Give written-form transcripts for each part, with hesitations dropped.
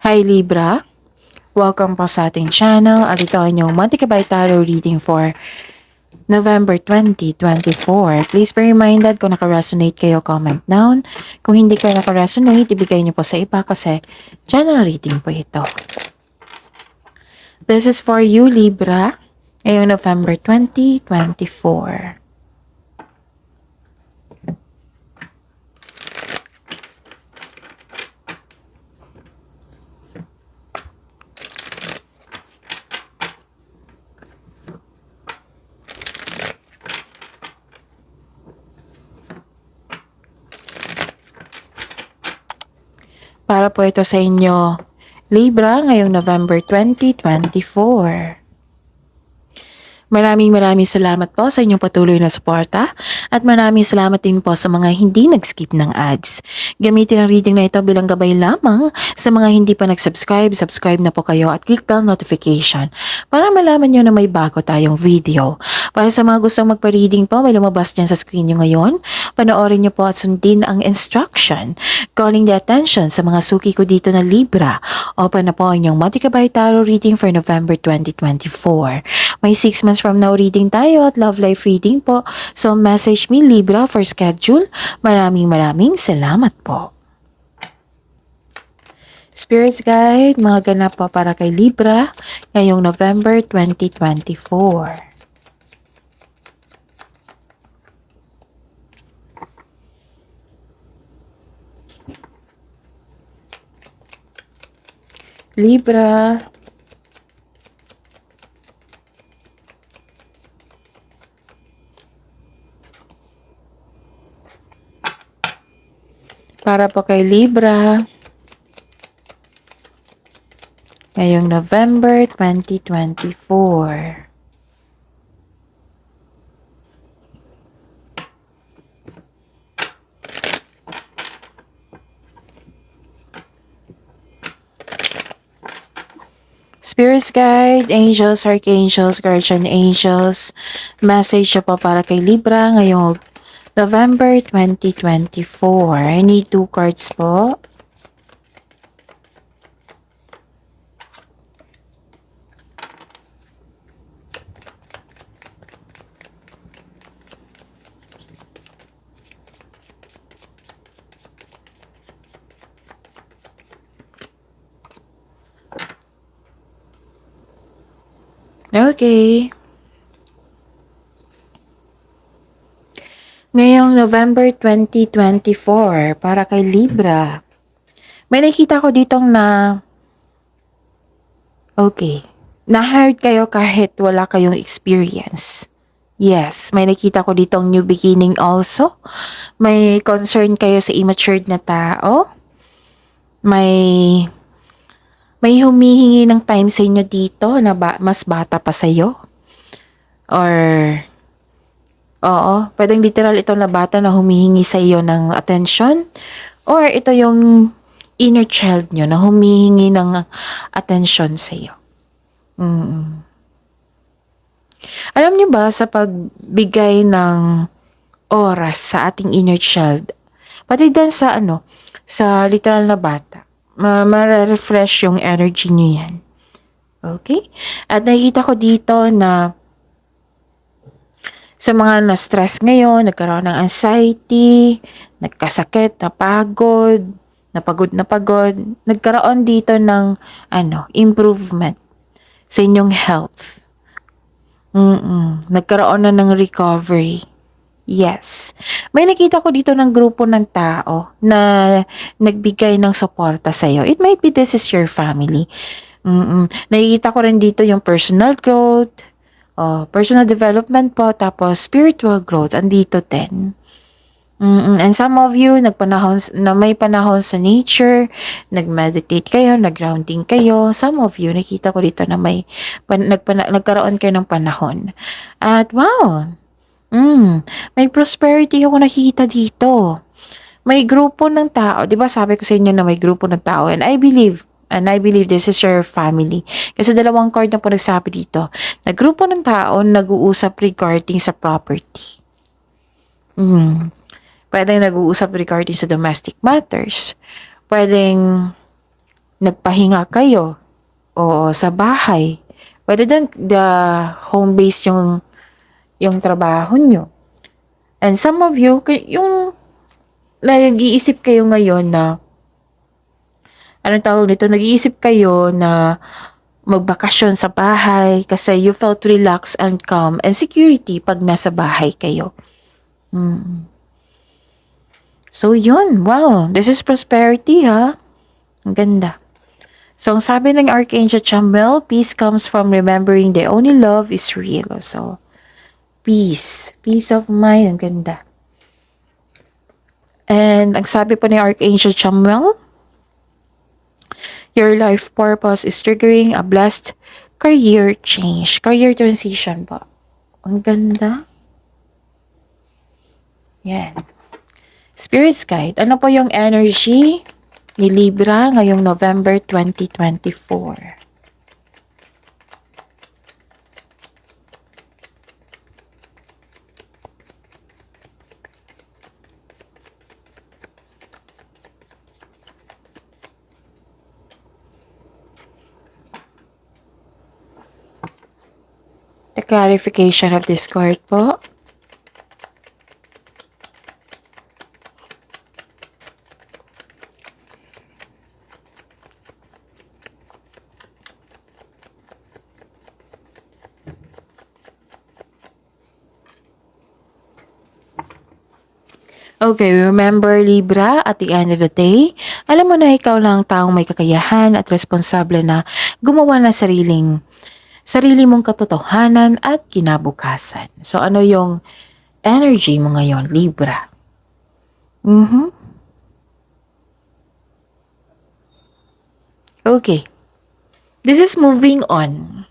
Hi Libra, welcome po sa ating channel at ito ang inyong Monte Cabay Tarot reading for November 2024. Please be reminded kung naka-resonate kayo, comment down. Kung hindi kayo naka-resonate, ibigay niyo po sa iba kasi general reading po ito. This is for you Libra, ngayong November 2024. Para po ito sa inyo, Libra, ngayong November 2024. Maraming salamat po sa inyong patuloy na suporta at maraming salamat din po sa mga hindi nag-skip ng ads. Gamitin ang reading na ito bilang gabay lamang sa mga hindi pa nag-subscribe, subscribe na po kayo at click bell notification para malaman nyo na may bago tayong video. Para sa mga gustong magpa-reading po, may lumabas dyan sa screen nyo ngayon. Panoorin nyo po at sundin ang instruction. Calling the attention sa mga suki ko dito na Libra. Open na po ang inyong Monte Cabay Tarot reading for November 2024. May 6 months from now reading tayo at love life reading po. So message me Libra for schedule. Maraming salamat po. Spirits Guide, mga ganap po para kay Libra ngayong November 2024. Libra, para po kay Libra ngayong November 2024. Spirits Guide, Angels, Archangels, Guardian Angels, message po para kay Libra ngayong November 2024. I need 2 cards po. Okay. Ngayong November 2024, para kay Libra, may nakita ko ditong na-hired kayo kahit wala kayong experience. Yes, may nakita ko ditong new beginning also. May concern kayo sa immatured na tao. May humihingi ng time sa inyo dito na mas bata pa sa'yo. Or, pwedeng literal itong na bata na humihingi sa iyo ng attention. Or ito yung inner child nyo na humihingi ng attention sa iyo. Alam nyo ba sa pagbigay ng oras sa ating inner child, pati din sa sa literal na bata, ma-refresh yung energy nyo yan. Okay? At nakikita ko dito na sa mga na-stress ngayon, nagkaroon ng anxiety, nagkasakit, napagod, nagkaroon dito ng improvement sa inyong health. Nagkaroon na ng recovery. Yes. May nakita ko dito ng grupo ng tao na nagbigay ng suporta sa iyo. It might be this is your family. Nakikita ko rin dito yung personal growth, personal development po, tapos spiritual growth, andito din. And some of you, may panahon sa nature, nag-meditate kayo, nag-grounding kayo. Some of you, nakita ko dito na nagkaroon kayo ng panahon. At wow, may prosperity ako nakikita dito. May grupo ng tao. Di ba sabi ko sa inyo na may grupo ng tao. And I believe this is your family. Kasi 2 card na po nagsabi dito. Na grupo ng tao nag-uusap regarding sa property. Pwedeng nag-uusap regarding sa domestic matters. Pwedeng nagpahinga kayo o sa bahay. Pwede din the home base yung trabaho nyo. And some of you, yung nag-iisip kayo ngayon na, anong tawag nito, nag-iisip kayo na magbakasyon sa bahay kasi you felt relaxed and calm and security pag nasa bahay kayo. So yun, wow, this is prosperity ha. Ang ganda. So ang sabi ng Archangel Chamuel, peace comes from remembering the only love is real. So peace of mind, ang ganda. And ang sabi po ni Archangel Chamuel, your life purpose is triggering a blessed career change, career transition po. Ang ganda. Yan. Spirit's Guide, ano po yung energy ni Libra ngayong November 2024? The clarification of this card po. Okay, remember Libra, at the end of the day, alam mo na ikaw lang taong may kakayahan at responsable na gumawa ng sarili mong katotohanan at kinabukasan. So ano yung energy mo ngayon, Libra? Okay. This is moving on.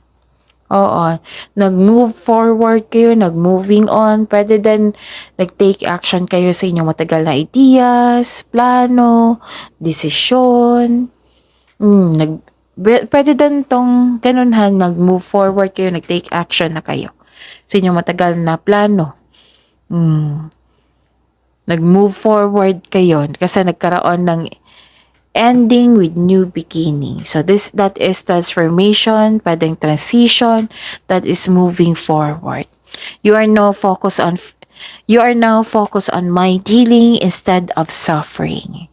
Oo. Nag-move forward kayo, nag-moving on. Pwede din nag-take action kayo sa inyong matagal na ideas, plano, desisyon. Pwede din tong ganun ha, nag-move forward kayo, nag-take action na kayo sa inyong matagal na plano. Nag-move forward kayo kasi nagkaroon ng ending with new beginning. So that is transformation, pwedeng transition, that is moving forward. You are now focused on mind healing instead of suffering.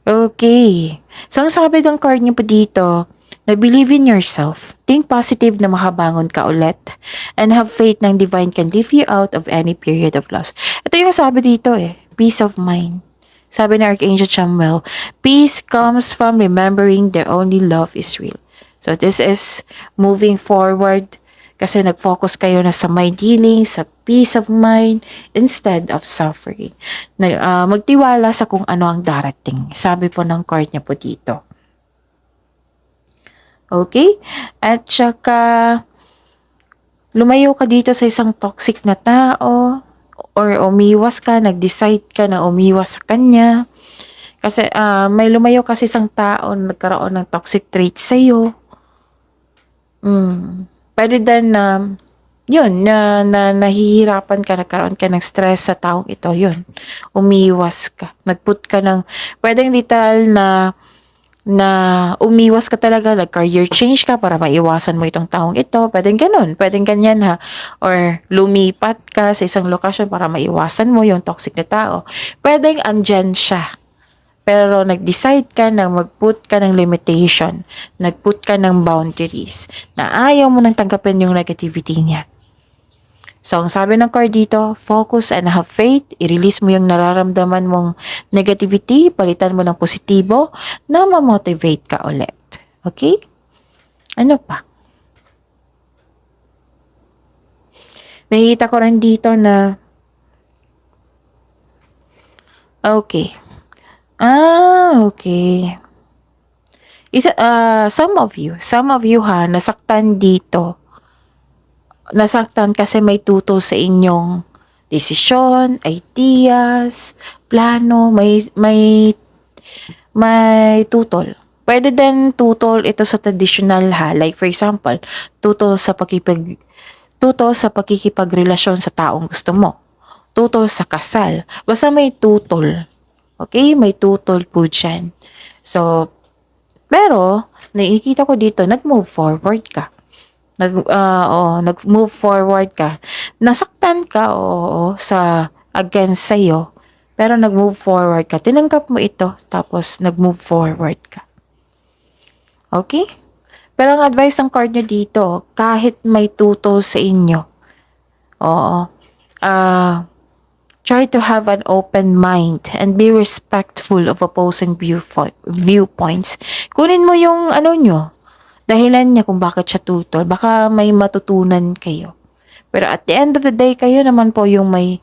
Okay. So ang sabi ng card niyo po dito, na believe in yourself, think positive na makabangon ka ulit, and have faith ng divine can lift you out of any period of loss. Ito yung sabi dito peace of mind. Sabi ni Archangel Chamuel, peace comes from remembering the only love is real. So this is moving forward kasi nag-focus kayo na sa mind healing, sa peace of mind instead of suffering. Magtiwala sa kung ano ang darating. Sabi po ng card niya po dito. Okay? At saka lumayo ka dito sa isang toxic na tao, or umiwas ka, nag-decide ka na umiwas sa kanya. Kasi may lumayo kasi isang tao na nagkaroon ng toxic traits sa'yo. Pwede din na, yun, na nahihirapan ka, nagkaroon ka ng stress sa taong ito, yun. Umiwas ka. Nagput ka ng, pwedeng literal na umiwas ka talaga, nag-career change ka para maiwasan mo itong taong ito. Pwedeng ganun, pwedeng ganyan ha. Or lumipat ka sa isang lokasyon para maiwasan mo yung toxic na tao. Pwedeng andyan siya. Pero nag-decide ka na mag-put ka ng limitation, nag-put ka ng boundaries, na ayaw mo nang tanggapin yung negativity niya. So, ang sabi ng card dito, focus and have faith. I-release mo yung nararamdaman mong negativity. Palitan mo ng positibo na ma-motivate ka ulit. Okay? Ano pa? Nakikita ko rin dito na okay. Okay. Some of you ha, nasaktan dito. Nasaktan kasi may tutol sa inyong desisyon, ideas, plano, may tutol. Pwede din tutol ito sa traditional ha. Like for example, tutol sa pakikipagrelasyon sa taong gusto mo. Tutol sa kasal. Basta may tutol. Okay? May tutol po dyan. So, pero, nakikita ko dito, nag-move forward ka. Nag-move forward ka. Nasaktan ka, oo, sa against sa'yo. Pero nag-move forward ka. Tinanggap mo ito, tapos nag-move forward ka. Okay? Pero ang advice ng card nyo dito, kahit may tutol sa inyo, oo, try to have an open mind and be respectful of opposing viewpoints. Kunin mo yung nyo, dahilan niya kung bakit siya tutol. Baka may matutunan kayo. Pero at the end of the day, kayo naman po yung may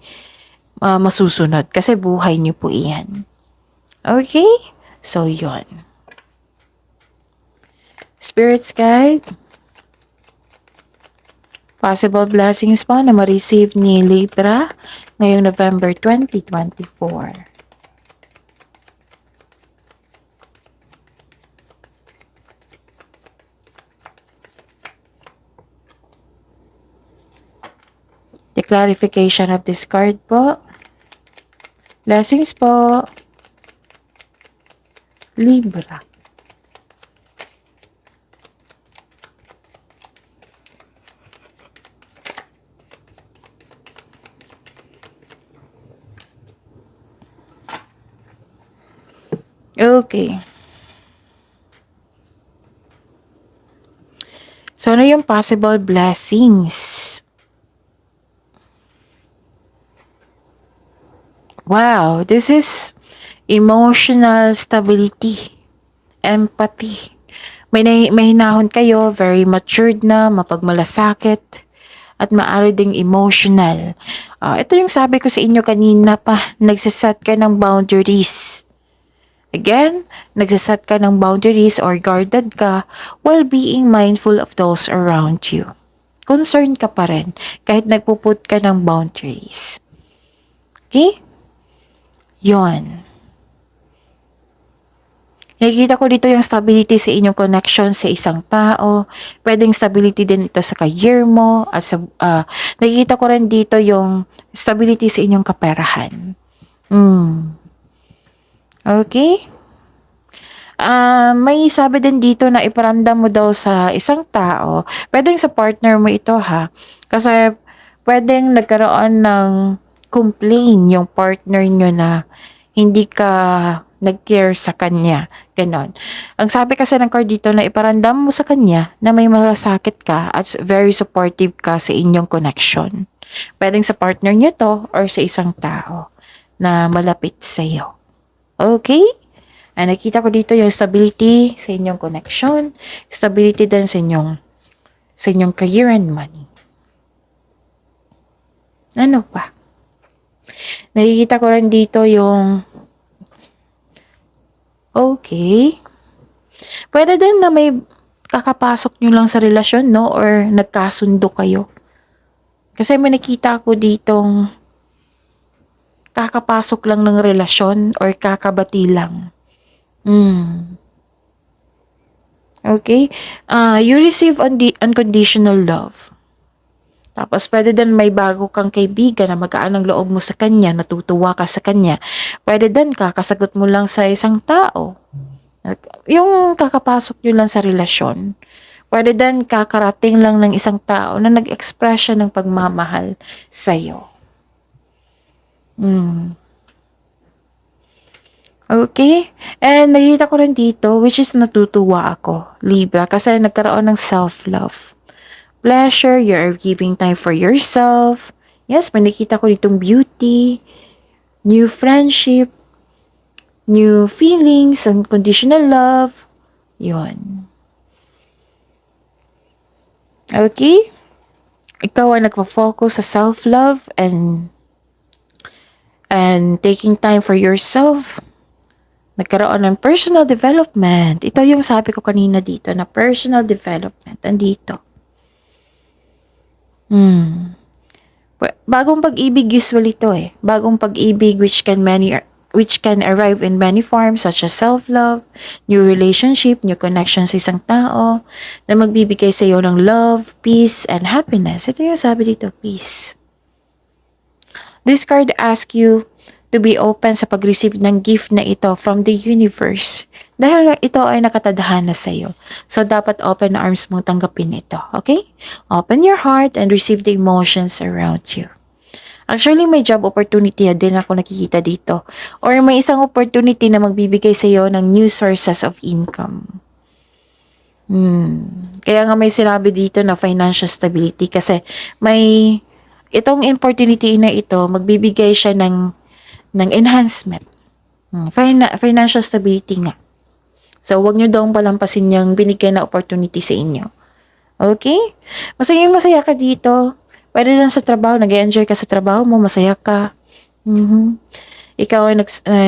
masusunod kasi buhay niyo po iyan. Okay? So, yun. Spirits guide. Possible blessings po na ma-receive ni Libra ngayong November 2024. The clarification of this card po. Blessings po. Libra. Okay. So, ano yung possible blessings? Wow, this is emotional stability, empathy. May hinahon kayo, very matured na, mapagmalasakit, at maaari ding emotional. Ito yung sabi ko sa inyo kanina pa, nagsaset ka ng boundaries. Again, nagsaset ka ng boundaries or guarded ka while being mindful of those around you. Concerned ka pa rin kahit nagpuput ka ng boundaries. Okay? Yon. Nakikita ko dito yung stability sa inyong connection sa isang tao. Pwedeng stability din ito sa career mo. At nakikita ko rin dito yung stability sa inyong kaperahan. Okay? May sabi din dito na iparamdam mo daw sa isang tao. Pwedeng sa partner mo ito ha. Kasi pwedeng nagkaroon ng complain yung partner nyo na hindi ka nag-care sa kanya. Ganon. Ang sabi kasi ng card dito na iparamdam mo sa kanya na may malasakit ka at very supportive ka sa inyong connection. Pwedeng sa partner nyo to or sa isang tao na malapit sa iyo. Okay? Nakita ko dito yung stability sa inyong connection, stability din sa inyong career and money. Ano pa? Nakikita ko rin dito yung okay. Pwede din na may kakapasok nyo lang sa relasyon, no? Or nagkasundo kayo. Kasi may nakita ko ditong kakapasok lang ng relasyon or kakabati lang. Okay? You receive unconditional love. Tapos pwede din may bago kang kaibigan na magaan ang loob mo sa kanya, natutuwa ka sa kanya. Pwede din kakasagot mo lang sa isang tao. Yung kakapasok nyo lang sa relasyon. Pwede din kakarating lang ng isang tao na nag-express siya ng pagmamahal sa'yo. Okay? And nakita ko rin dito, which is natutuwa ako, Libra, kasi nagkaroon ng self-love. Pleasure, you're giving time for yourself. Yes, may nakita ko ditong beauty, new friendship, new feelings, unconditional love. Yun. Okay? Ikaw ay nagpo-focus sa self-love and taking time for yourself. Nagkaroon ng personal development. Ito yung sabi ko kanina dito na personal development. Andito. Bagong pag-ibig usually ito eh. Bagong pag-ibig which can arrive in many forms such as self-love, new relationship, new connection sa isang tao na magbibigay sa iyo ng love, peace, and happiness. Ito yung sabi dito, peace. This card asks you to be open sa pag-receive ng gift na ito from the universe. Dahil ito ay nakatadhana sa iyo. So, dapat open arms mong tanggapin ito. Okay? Open your heart and receive the emotions around you. Actually, may job opportunity din ako nakikita dito. Or may isang opportunity na magbibigay sa iyo ng new sources of income. Kaya nga may sinabi dito na financial stability kasi may itong opportunity na ito, magbibigay siya ng enhancement. Financial stability nga. So, huwag nyo daw palampasin yung binigay na opportunity sa inyo. Okay? Masaya ka dito. Pwede lang sa trabaho, nag-enjoy ka sa trabaho mo, masaya ka. Ikaw ay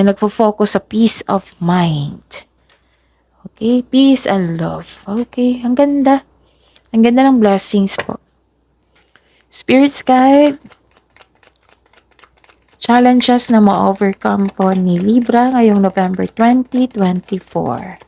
nagfo-focus sa peace of mind. Okay? Peace and love. Okay? Ang ganda. Ang ganda ng blessings po. Spirit's guide. Challenges na ma-overcome po ni Libra ngayong November 2024.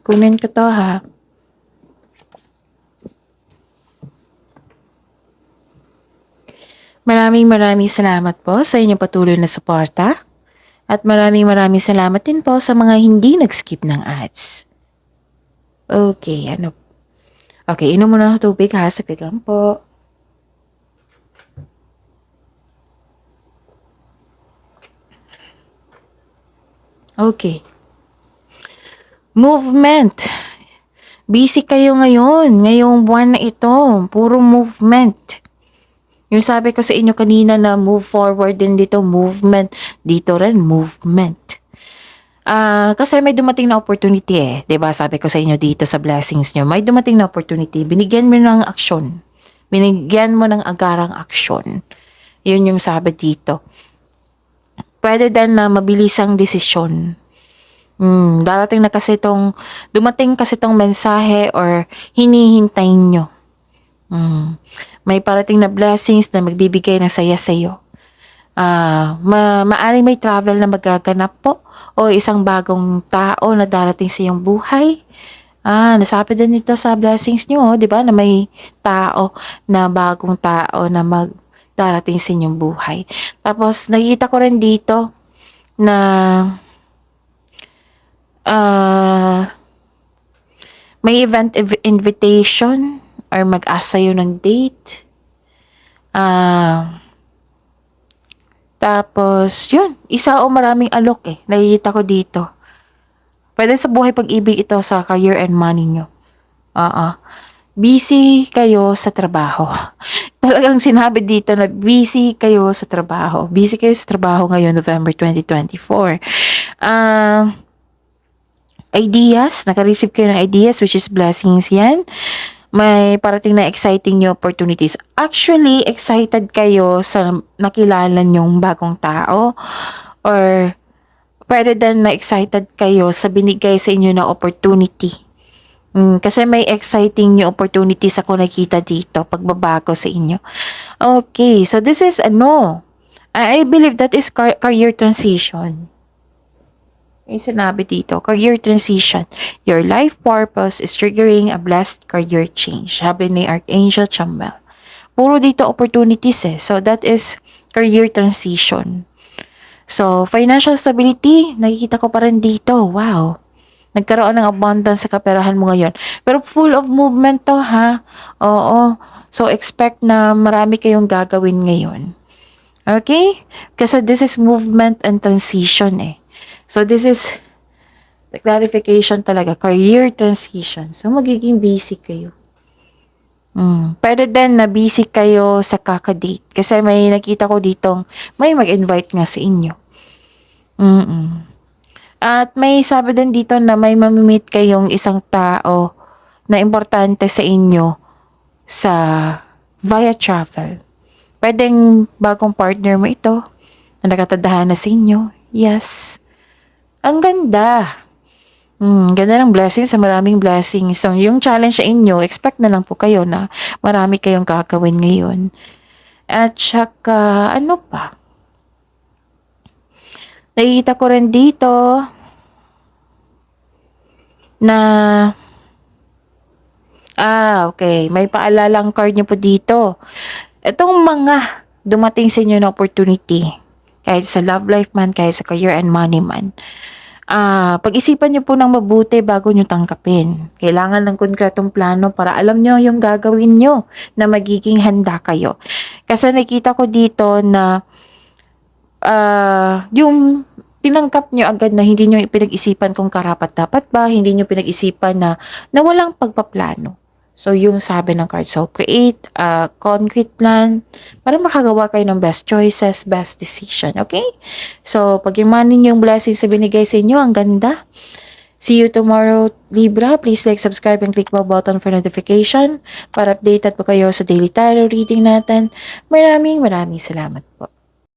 Kunin ko to ha. Maraming salamat po sa inyong patuloy na suporta. At maraming salamat din po sa mga hindi nag-skip ng ads. Okay, Okay, inom muna ng tubig ha. Sapit lang po. Okay. Movement. Busy kayo ngayon. Ngayong buwan na ito. Puro movement. Yung sabi ko sa inyo kanina na move forward din dito, movement. Dito rin, movement. Kasi may dumating na opportunity eh. 'Di ba? Sabi ko sa inyo dito sa blessings nyo, may dumating na opportunity. Binigyan mo ng aksyon. Binigyan mo ng agarang aksyon. Yun yung sabi dito. Pwede din na mabilisang desisyon. Dumating kasi tong mensahe or hinihintay nyo. May parating na blessings na magbibigay ng saya sa iyo. Maaring may travel na magaganap po o isang bagong tao na darating sa iyong buhay. Nasabi din ito sa blessings nyo, di ba? Na may bagong tao na darating sa inyong buhay. Tapos, nakikita ko rin dito na may event invitation or mag-ask sa'yo ng date. Tapos, yun. Isa o maraming alok eh. Nakikita ko dito. Pwede sa buhay pag-ibig ito sa career and money nyo. Busy kayo sa trabaho. Talagang sinabi dito na busy kayo sa trabaho. Busy kayo sa trabaho ngayon, November 2024. Ideas. Naka-receive kayo ng ideas, which is blessings yan. May parating na exciting new opportunities. Actually, excited kayo sa nakilala nyong bagong tao or pwede din na excited kayo sa binigay sa inyo na opportunity. Kasi may exciting new opportunities ako nakita dito, pagbabago sa inyo. Okay, so this is I believe that is career transition. Sinabi dito, career transition. Your life purpose is triggering a blessed career change. Sabi ni Archangel Chamuel. Puro dito opportunities eh. So that is career transition. So financial stability, nakikita ko pa rin dito. Wow. Nagkaroon ng abundance sa kaperahan mo ngayon. Pero full of movement to ha. Oo. So expect na marami kayong gagawin ngayon. Okay? Kasi this is movement and transition eh. So, this is the clarification talaga. Career transition. So, magiging busy kayo. Pwede din na busy kayo sa kakadate. Kasi may nakita ko ditong may mag-invite nga sa inyo. At may sabi din dito na may mamimit kayong isang tao na importante sa inyo via travel. Pwedeng bagong partner mo ito na nakatadahan na sa inyo. Yes. Ang ganda. Ganda ng blessings sa maraming blessings. So, yung challenge sa inyo, expect na lang po kayo na marami kayong gagawin ngayon. At saka, ano pa? Nakikita ko rin dito na, okay. May paalalang card niyo po dito. Itong mga dumating sa inyo na opportunity, kahit sa love life man, kahit sa career and money man, pag-isipan niyo po ng mabuti bago niyo tanggapin. Kailangan ng konkretong plano para alam niyo yung gagawin niyo na magiging handa kayo. Kasi nakita ko dito na yung tinangkap niyo agad na hindi niyo pinag-isipan kung karapat-dapat ba, hindi niyo pinag-isipan na walang pagpaplano. So, yung sabi ng card, so create a concrete plan para makagawa kayo ng best choices, best decision, okay? So, pag-imanin yung blessings na binigay sa inyo, ang ganda. See you tomorrow, Libra. Please like, subscribe, and click the button for notification para updated po kayo sa daily tarot reading natin. Maraming salamat po.